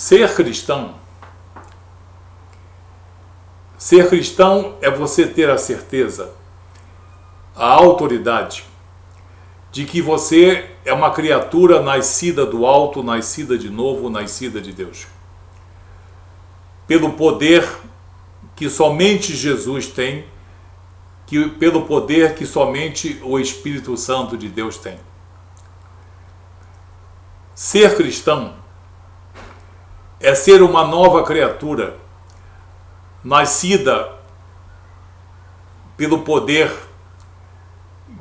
Ser cristão é você ter a certeza, a autoridade de que você é uma criatura nascida do alto, nascida de novo, nascida de Deus. Pelo poder que somente Jesus tem, pelo poder que somente o Espírito Santo de Deus tem. Ser cristão é ser uma nova criatura, nascida pelo poder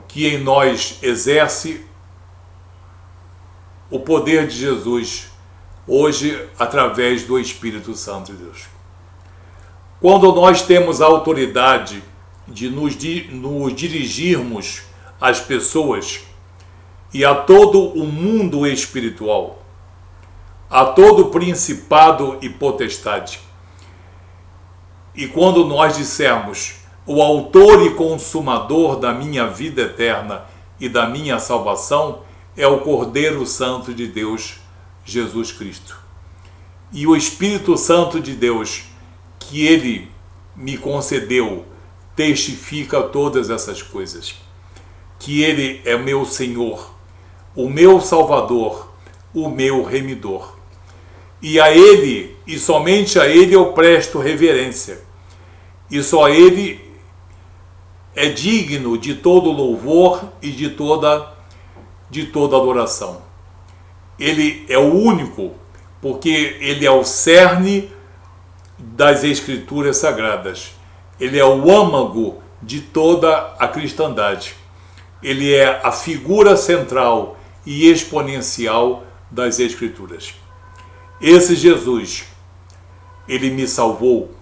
que em nós exerce o poder de Jesus, hoje através do Espírito Santo de Deus. Quando nós temos a autoridade de nos dirigirmos às pessoas e a todo o mundo espiritual, a todo principado e potestade, e quando nós dissermos: o autor e consumador da minha vida eterna e da minha salvação é o Cordeiro Santo de Deus, Jesus Cristo. E o Espírito Santo de Deus, que Ele me concedeu, testifica todas essas coisas. Que Ele é meu Senhor, o meu Salvador, o meu Remidor. E a Ele, e somente a Ele, eu presto reverência. E só Ele é digno de todo louvor e de toda adoração. Ele é o único, porque Ele é o cerne das Escrituras Sagradas. Ele é o âmago de toda a cristandade. Ele é a figura central e exponencial das Escrituras. Esse Jesus, Ele me salvou.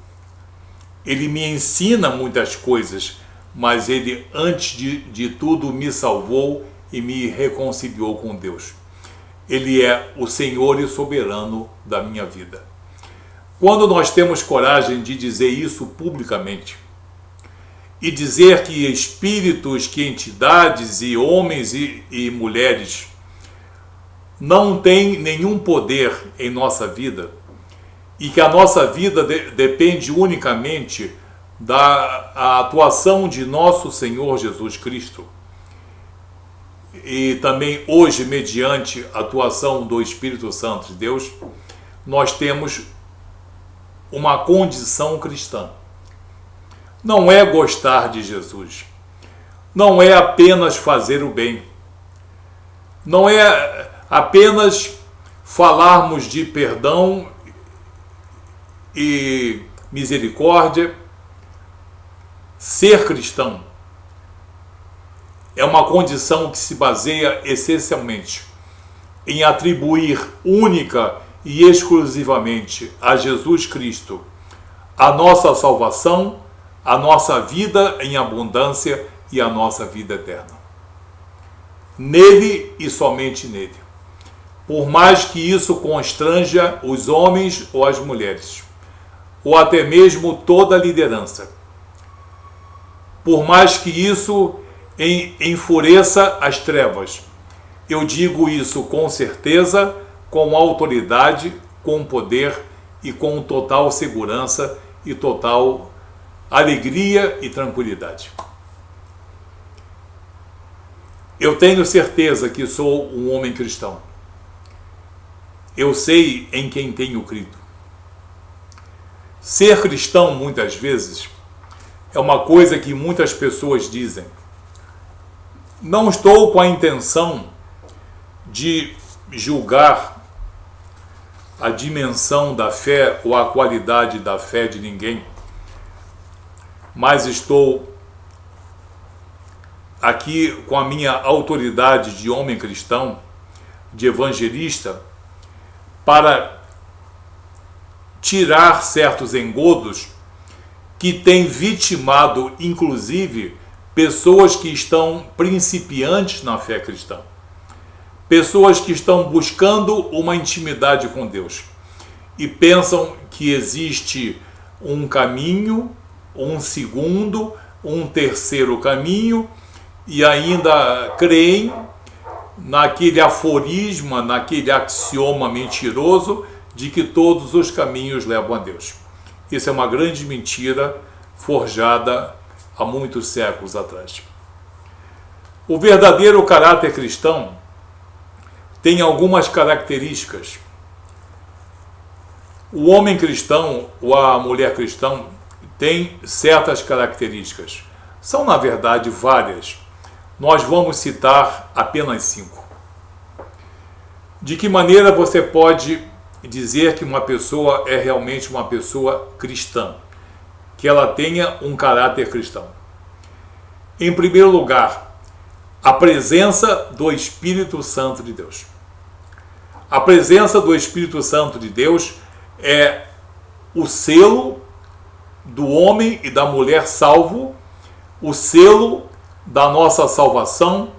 Ele me ensina muitas coisas, mas Ele, antes de tudo, me salvou e me reconciliou com Deus. Ele é o Senhor e soberano da minha vida. Quando nós temos coragem de dizer isso publicamente, e dizer que espíritos, que entidades e homens e mulheres não têm nenhum poder em nossa vida, e que a nossa vida depende unicamente da atuação de nosso Senhor Jesus Cristo, e também hoje mediante a atuação do Espírito Santo de Deus, nós temos uma condição cristã. Não é gostar de Jesus, não é apenas fazer o bem, não é apenas falarmos de perdão e misericórdia. Ser cristão é uma condição que se baseia essencialmente em atribuir única e exclusivamente a Jesus Cristo a nossa salvação, a nossa vida em abundância e a nossa vida eterna. Nele e somente nele. Por mais que isso constranja os homens ou as mulheres, ou até mesmo toda a liderança. Por mais que isso enfureça as trevas, eu digo isso com certeza, com autoridade, com poder e com total segurança e total alegria e tranquilidade. Eu tenho certeza que sou um homem cristão. Eu sei em quem tenho crido. Ser cristão, muitas vezes, é uma coisa que muitas pessoas dizem. Não estou com a intenção de julgar a dimensão da fé ou a qualidade da fé de ninguém, mas estou aqui com a minha autoridade de homem cristão, de evangelista, para tirar certos engodos que têm vitimado, inclusive, pessoas que estão principiantes na fé cristã. Pessoas que estão buscando uma intimidade com Deus e pensam que existe um caminho, um segundo, um terceiro caminho, e ainda creem naquele aforisma, naquele axioma mentiroso de que todos os caminhos levam a Deus. Isso é uma grande mentira forjada há muitos séculos atrás. O verdadeiro caráter cristão tem algumas características. O homem cristão ou a mulher cristã tem certas características. São, na verdade, várias. Nós vamos citar apenas 5. De que maneira você pode dizer que uma pessoa é realmente uma pessoa cristã? Que ela tenha um caráter cristão. Em primeiro lugar, a presença do Espírito Santo de Deus. A presença do Espírito Santo de Deus é o selo do homem e da mulher salvo, o selo da nossa salvação,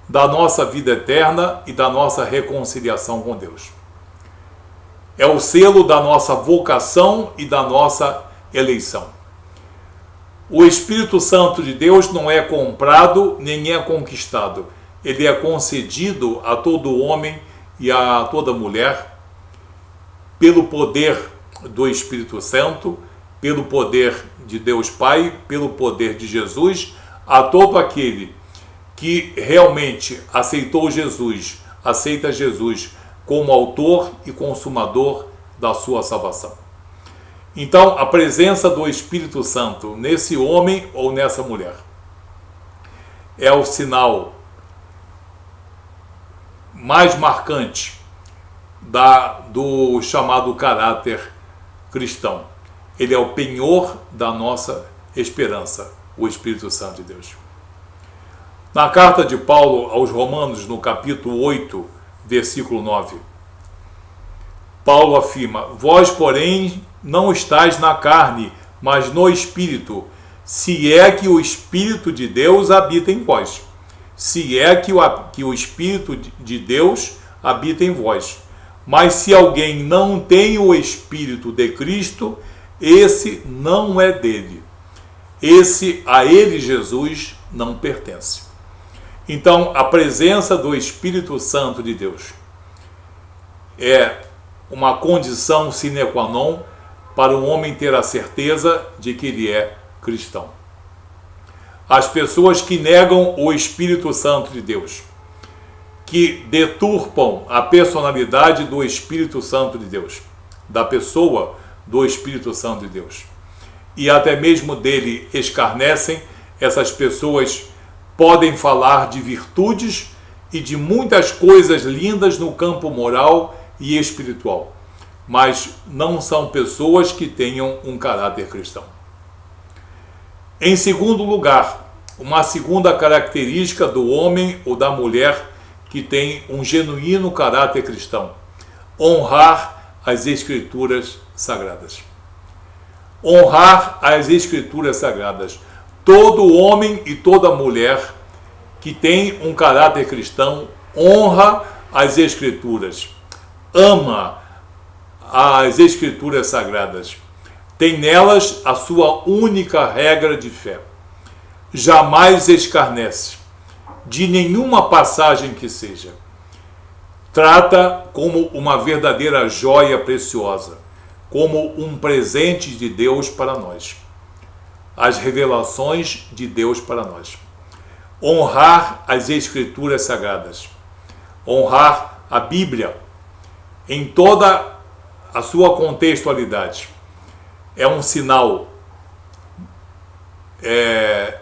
da nossa vida eterna e da nossa reconciliação com Deus. É o selo da nossa vocação e da nossa eleição. O Espírito Santo de Deus não é comprado nem é conquistado. Ele é concedido a todo homem e a toda mulher pelo poder do Espírito Santo, pelo poder de Deus Pai, pelo poder de Jesus, a todo aquele que realmente aceitou Jesus, aceita Jesus como autor e consumador da sua salvação. Então, a presença do Espírito Santo nesse homem ou nessa mulher é o sinal mais marcante do chamado caráter cristão. Ele é o penhor da nossa esperança, o Espírito Santo de Deus. Na carta de Paulo aos Romanos, no capítulo 8, versículo 9, Paulo afirma: vós, porém, não estáis na carne, mas no Espírito, se é que o Espírito de Deus habita em vós. Se é que o Espírito de Deus habita em vós. Mas se alguém não tem o Espírito de Cristo, esse não é dele. Esse, a ele, Jesus, não pertence. Então, a presença do Espírito Santo de Deus é uma condição sine qua non para o homem ter a certeza de que ele é cristão. As pessoas que negam o Espírito Santo de Deus, que deturpam a personalidade do Espírito Santo de Deus, da pessoa do Espírito Santo de Deus, e até mesmo dele escarnecem, essas pessoas podem falar de virtudes e de muitas coisas lindas no campo moral e espiritual, mas não são pessoas que tenham um caráter cristão. Em segundo lugar, uma segunda característica do homem ou da mulher que tem um genuíno caráter cristão: honrar as Escrituras Sagradas. Honrar as Escrituras Sagradas. Todo homem e toda mulher que tem um caráter cristão honra as Escrituras, ama as Escrituras Sagradas, tem nelas a sua única regra de fé. Jamais escarnece de nenhuma passagem que seja. Trata como uma verdadeira joia preciosa, como um presente de Deus para nós. As revelações de Deus para nós. Honrar as Escrituras Sagradas. Honrar a Bíblia em toda a sua contextualidade. É um sinal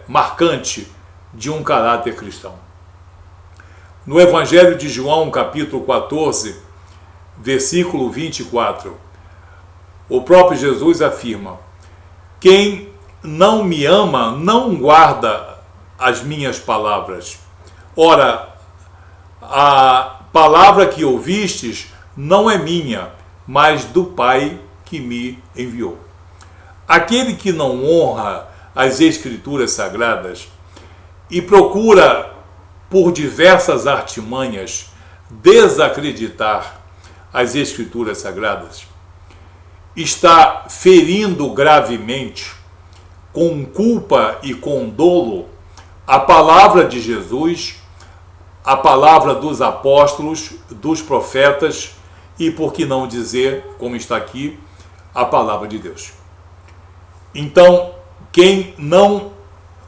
marcante de um caráter cristão. No Evangelho de João, capítulo 14, versículo 24, o próprio Jesus afirma: quem não me ama não guarda as minhas palavras. Ora, a palavra que ouvistes não é minha, mas do Pai que me enviou. Aquele que não honra as Escrituras Sagradas e procura, por diversas artimanhas, desacreditar as Escrituras Sagradas, está ferindo gravemente, com culpa e com dolo, a palavra de Jesus, a palavra dos apóstolos, dos profetas e por que não dizer, como está aqui, a palavra de Deus. Então, quem não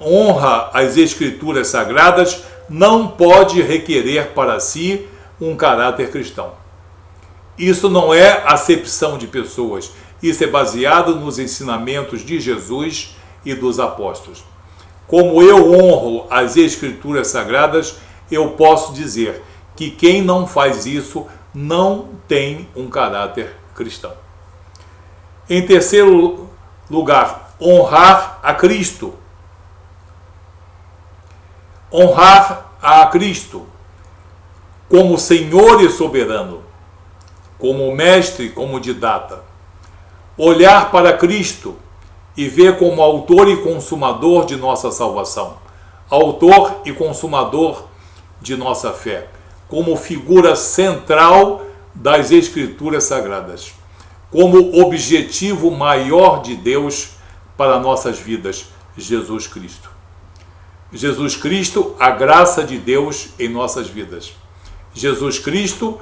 honra as Escrituras Sagradas não pode requerer para si um caráter cristão. Isso não é acepção de pessoas, isso é baseado nos ensinamentos de Jesus e dos apóstolos. Como eu honro as Escrituras Sagradas, eu posso dizer que quem não faz isso não tem um caráter cristão. Em terceiro lugar, honrar a Cristo. Honrar a Cristo como Senhor e soberano, como mestre, como didata. Olhar para Cristo e ver como autor e consumador de nossa salvação, autor e consumador de nossa fé, como figura central das Escrituras Sagradas, como objetivo maior de Deus para nossas vidas, Jesus Cristo. Jesus Cristo, a graça de Deus em nossas vidas. Jesus Cristo,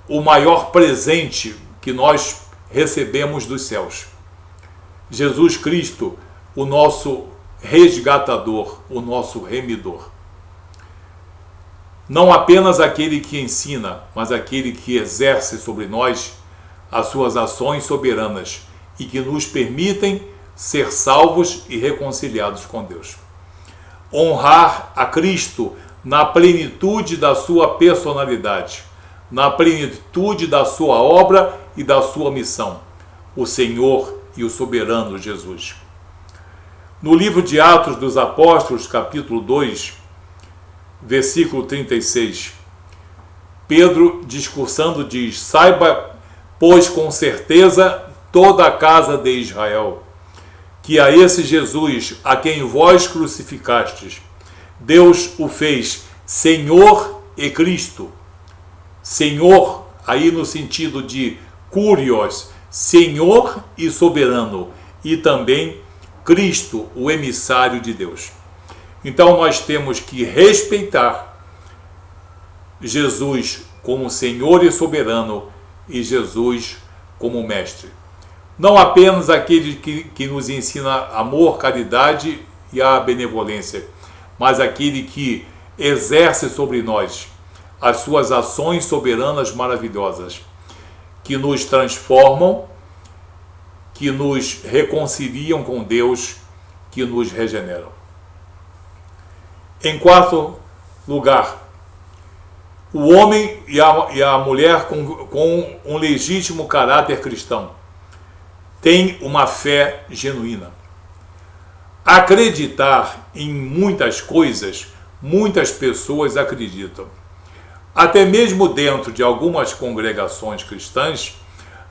o maior presente que nós recebemos dos céus. Jesus Cristo, o nosso resgatador, o nosso remidor. Não apenas aquele que ensina, mas aquele que exerce sobre nós as suas ações soberanas e que nos permitem ser salvos e reconciliados com Deus. Honrar a Cristo na plenitude da sua personalidade, na plenitude da sua obra e da sua missão, o Senhor e o soberano Jesus. No livro de Atos dos Apóstolos, capítulo 2, versículo 36, Pedro, discursando, diz: saiba, pois com certeza toda a casa de Israel, que a esse Jesus, a quem vós crucificastes, Deus o fez Senhor e Cristo. Senhor, aí no sentido de Curios, Senhor e soberano, e também Cristo, o emissário de Deus. Então nós temos que respeitar Jesus como Senhor e soberano e Jesus como mestre. Não apenas aquele que nos ensina amor, caridade e a benevolência, mas aquele que exerce sobre nós as suas ações soberanas maravilhosas, que nos transformam, que nos reconciliam com Deus, que nos regeneram. Em quarto lugar, o homem e a mulher com um legítimo caráter cristão têm uma fé genuína. Acreditar em muitas coisas, muitas pessoas acreditam. Até mesmo dentro de algumas congregações cristãs,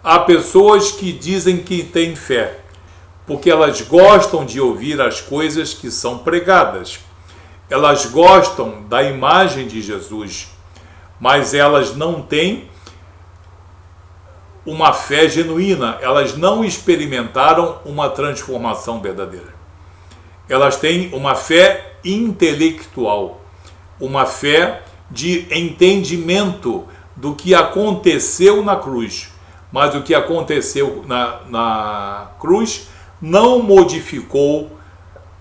há pessoas que dizem que têm fé, porque elas gostam de ouvir as coisas que são pregadas. Elas gostam da imagem de Jesus, mas elas não têm uma fé genuína, elas não experimentaram uma transformação verdadeira. Elas têm uma fé intelectual, uma fé de entendimento do que aconteceu na cruz, mas o que aconteceu na cruz não modificou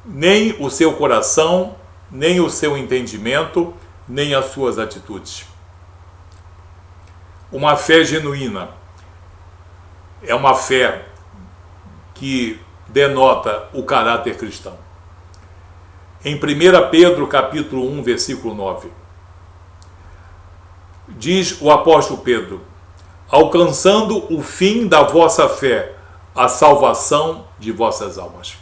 nem o seu coração, nem o seu entendimento, nem as suas atitudes. Uma fé genuína é uma fé que denota o caráter cristão. Em 1 Pedro capítulo 1, versículo 9, diz o apóstolo Pedro: alcançando o fim da vossa fé, a salvação de vossas almas.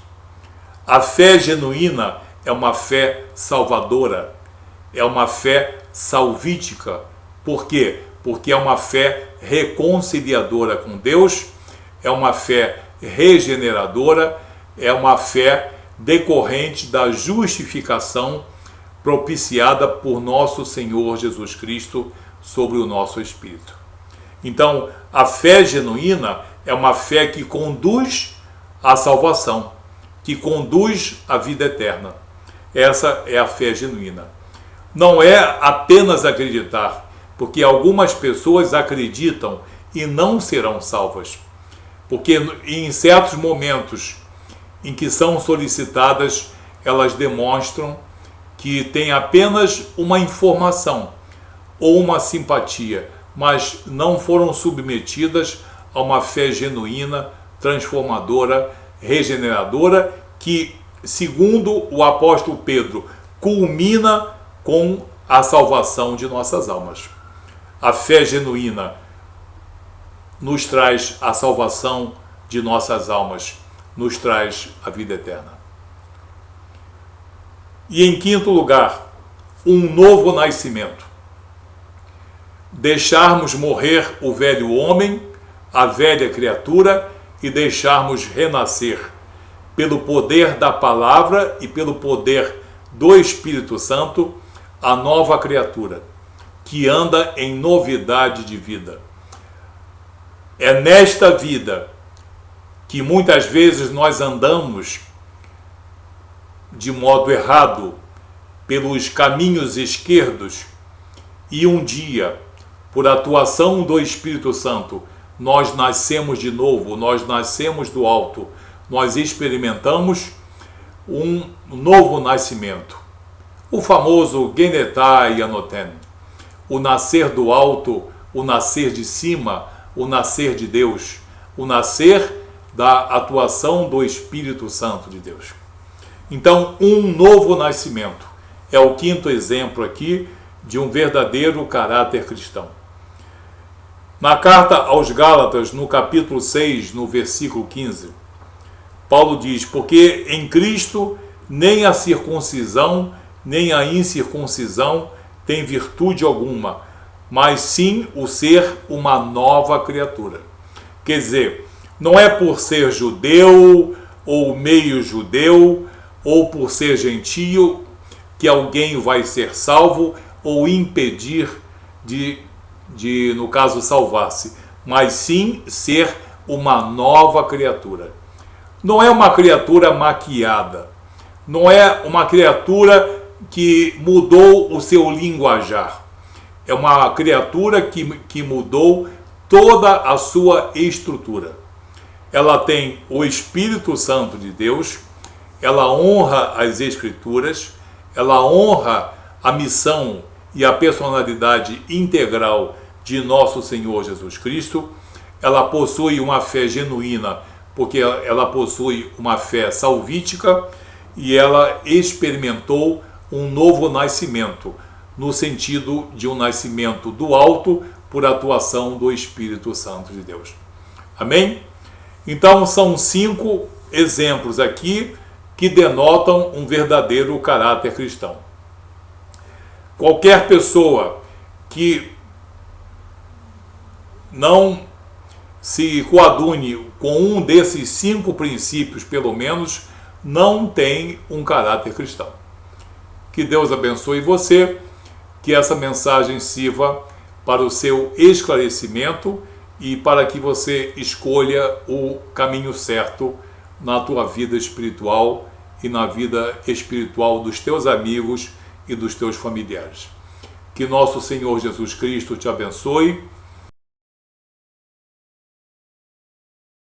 A fé genuína é uma fé salvadora, é uma fé salvítica. Por quê? Porque é uma fé reconciliadora com Deus, é uma fé regeneradora, é uma fé decorrente da justificação propiciada por nosso Senhor Jesus Cristo sobre o nosso espírito. Então, a fé genuína é uma fé que conduz à salvação, que conduz à vida eterna. Essa é a fé genuína. Não é apenas acreditar, porque algumas pessoas acreditam e não serão salvas, porque em certos momentos em que são solicitadas, elas demonstram que têm apenas uma informação ou uma simpatia, mas não foram submetidas a uma fé genuína, transformadora, regeneradora, que, segundo o apóstolo Pedro, culmina com a salvação de nossas almas. A fé genuína nos traz a salvação de nossas almas, nos traz a vida eterna. E em quinto lugar, um novo nascimento. Deixarmos morrer o velho homem, a velha criatura, e deixarmos renascer pelo poder da palavra e pelo poder do Espírito Santo, a nova criatura, que anda em novidade de vida. É nesta vida que muitas vezes nós andamos de modo errado, pelos caminhos esquerdos, e um dia, por atuação do Espírito Santo, nós nascemos de novo, nós nascemos do alto, nós experimentamos um novo nascimento. O famoso Genetai Anoten, o nascer do alto, o nascer de cima, o nascer de Deus, o nascer da atuação do Espírito Santo de Deus. Então, um novo nascimento é o quinto exemplo aqui de um verdadeiro caráter cristão. Na carta aos Gálatas, no capítulo 6, no versículo 15, Paulo diz: porque em Cristo nem a circuncisão, nem a incircuncisão tem virtude alguma, mas sim o ser uma nova criatura. Quer dizer, não é por ser judeu ou meio judeu ou por ser gentio que alguém vai ser salvo ou impedir de, no caso, salvar-se, mas sim ser uma nova criatura. Não é uma criatura maquiada, não é uma criatura que mudou o seu linguajar, é uma criatura que mudou toda a sua estrutura. Ela tem o Espírito Santo de Deus, ela honra as Escrituras, ela honra a missão e a personalidade integral de nosso Senhor Jesus Cristo, ela possui uma fé genuína, porque ela possui uma fé salvítica, e ela experimentou um novo nascimento, no sentido de um nascimento do alto por atuação do Espírito Santo de Deus. Amém? Então são 5 exemplos aqui que denotam um verdadeiro caráter cristão. Qualquer pessoa que não se coadune com um desses 5 princípios, pelo menos, não tem um caráter cristão. Que Deus abençoe você, que essa mensagem sirva para o seu esclarecimento e para que você escolha o caminho certo na tua vida espiritual e na vida espiritual dos teus amigos e dos teus familiares. Que nosso Senhor Jesus Cristo te abençoe